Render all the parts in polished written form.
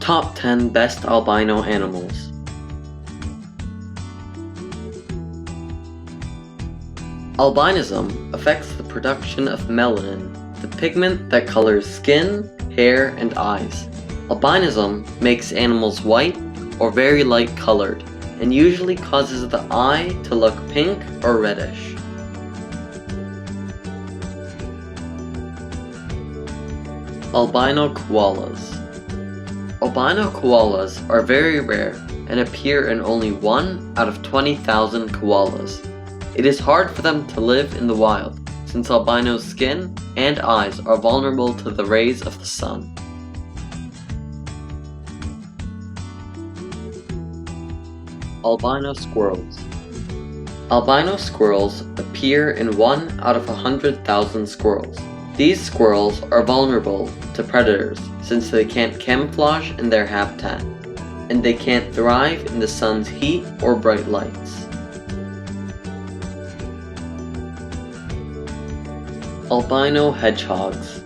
Top 10 Best Albino Animals. Albinism affects the production of melanin, the pigment that colors skin, hair, and eyes. Albinism makes animals white or very light colored, and usually causes the eye to look pink or reddish. Albino koalas. Albino koalas are very rare and appear in only 1 out of 20,000 koalas. It is hard for them to live in the wild, since albino skin and eyes are vulnerable to the rays of the sun. Albino squirrels. Albino squirrels appear in 1 out of 100,000 squirrels. These squirrels are vulnerable to predators since they can't camouflage in their habitat, and they can't thrive in the sun's heat or bright lights. Albino hedgehogs.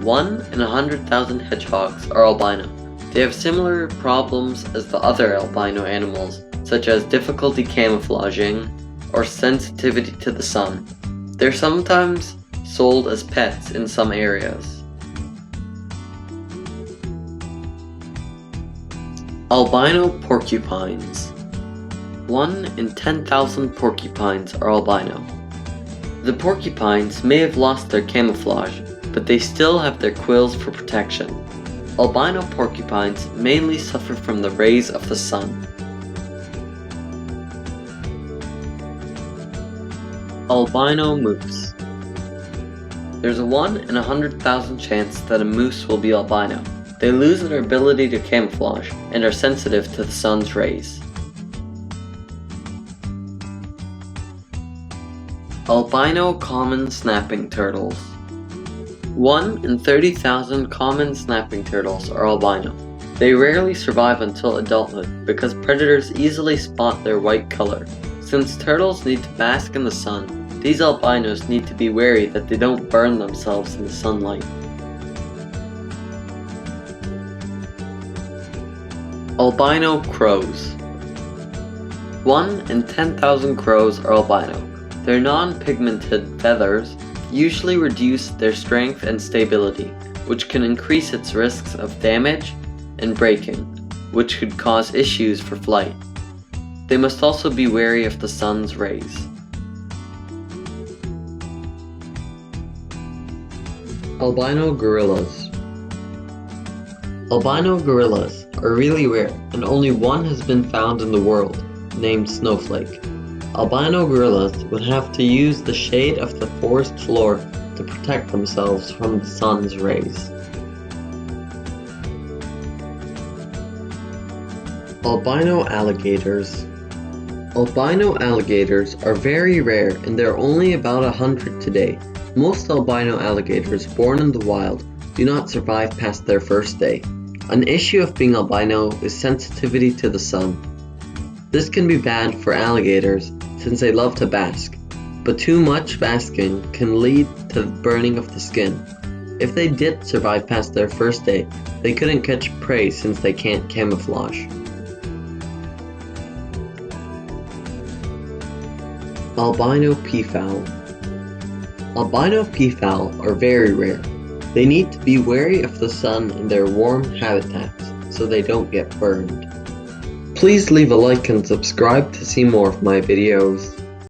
1 in 100,000 hedgehogs are albino. They have similar problems as the other albino animals, such as difficulty camouflaging or sensitivity to the sun. They're sometimes sold as pets in some areas. Albino porcupines. 1 in 10,000 porcupines are albino. The porcupines may have lost their camouflage, but they still have their quills for protection. Albino porcupines mainly suffer from the rays of the sun. Albino moose. There's a 1 in 100,000 chance that a moose will be albino. They lose their ability to camouflage and are sensitive to the sun's rays. Albino common snapping turtles. 1 in 30,000 common snapping turtles are albino. They rarely survive until adulthood because predators easily spot their white color. Since turtles need to bask in the sun, these albinos need to be wary that they don't burn themselves in the sunlight. Albino crows. 1 in 10,000 crows are albino. Their non-pigmented feathers usually reduce their strength and stability, which can increase its risks of damage and breaking, which could cause issues for flight. They must also be wary of the sun's rays. Albino gorillas. Albino gorillas are really rare, and only 1 has been found in the world, named Snowflake. Albino gorillas would have to use the shade of the forest floor to protect themselves from the sun's rays. Albino alligators. Albino alligators are very rare, and there are only about 100 today. Most albino alligators born in the wild do not survive past their first day. An issue of being albino is sensitivity to the sun. This can be bad for alligators since they love to bask, but too much basking can lead to the burning of the skin. If they did survive past their first day, they couldn't catch prey since they can't camouflage. Albino peafowl. Albino peafowl are very rare. They need to be wary of the sun in their warm habitats so they don't get burned. Please leave a like and subscribe to see more of my videos.